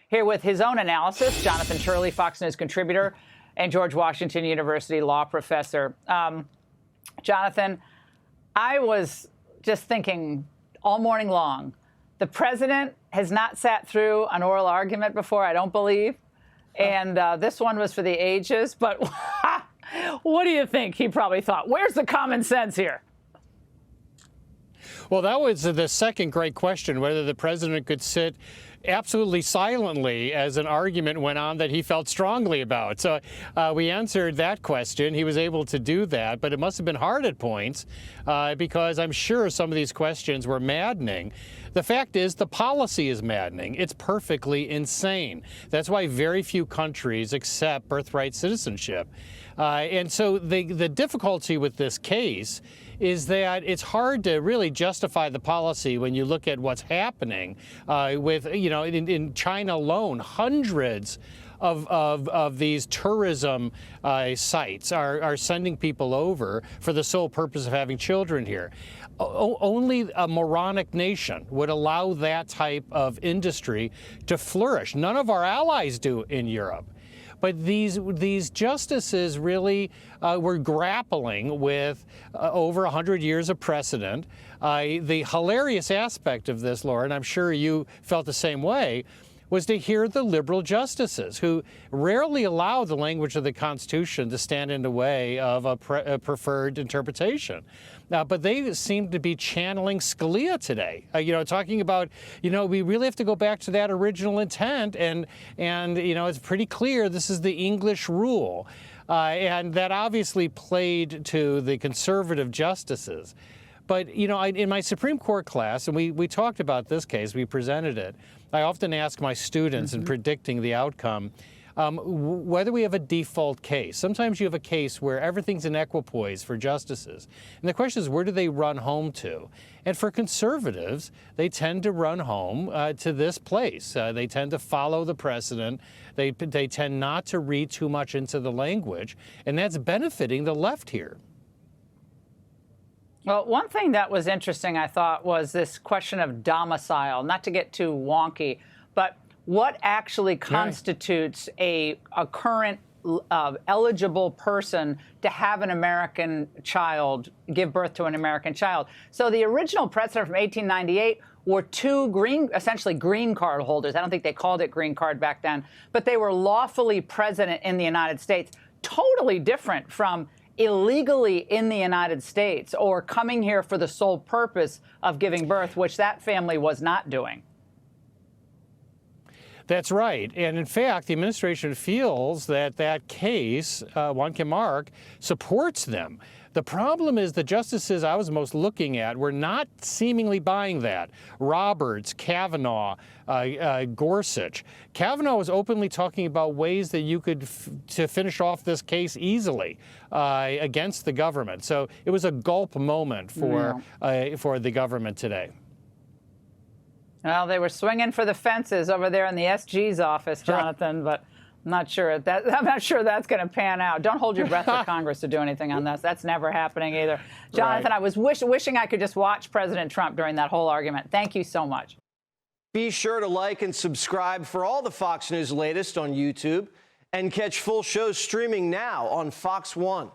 Here with his own analysis, Jonathan Turley, Fox News contributor and George Washington University law professor. Jonathan, I was just thinking all morning long, the president has not sat through an oral argument before, I don't believe. And this one was for the ages. But what do you think? He probably thought, where's the common sense here? Well, that was the second great question, whether the president could sit absolutely silently as an argument went on that he felt strongly about. So we answered that question. He was able to do that, but it must have been hard at points because I'm sure some of these questions were maddening. The fact is, the policy is maddening. It's perfectly insane. That's why very few countries accept birthright citizenship. And so the difficulty with this case is that it's hard to really justify the policy when you look at what's happening with, you know, in China alone, hundreds of these tourism sites are sending people over for the sole purpose of having children here. Only a moronic nation would allow that type of industry to flourish. None of our allies do in Europe. But these justices really were grappling with over 100 years of precedent. The hilarious aspect of this, Laura, and I'm sure you felt the same way, was to hear the liberal justices who rarely allow the language of the Constitution to stand in the way of a preferred interpretation. But they seem to be channeling Scalia today, you know, talking about, you know, we really have to go back to that original intent, and you know, it's pretty clear this is the English rule. And that obviously played to the conservative justices. But, you know, in my Supreme Court class, and we talked about this case, we presented it, I often ask my students in predicting the outcome, whether we have a default case. Sometimes you have a case where everything's in equipoise for justices. And the question is, where do they run home to? And for conservatives, they tend to run home to this place. They tend to follow the precedent. They tend not to read too much into the language. And that's benefiting the left here. Well, one thing that was interesting, I thought, was this question of domicile. Not to get too wonky, but what actually constitutes a current eligible person to have an American child, give birth to an American child? So the original precedent from 1898 were two essentially green card holders. I don't think they called it green card back then, but they were lawfully present in the United States. Totally different from illegally in the United States or coming here for the sole purpose of giving birth, which that family was not doing. That's right. And in fact, the administration feels that that case, Juan Mark, supports them. The problem is the justices I was most looking at were not seemingly buying that. Roberts, Kavanaugh, Gorsuch. Kavanaugh was openly talking about ways that you could to finish off this case easily against the government. So it was a gulp moment for the government today. Well, they were swinging for the fences over there in the SG's office, Jonathan, but I'm not sure that's going to pan out. Don't hold your breath for Congress to do anything on this. That's never happening either. Jonathan, I was wishing I could just watch President Trump during that whole argument. Thank you so much. Be sure to like and subscribe for all the Fox News latest on YouTube and catch full shows streaming now on Fox One.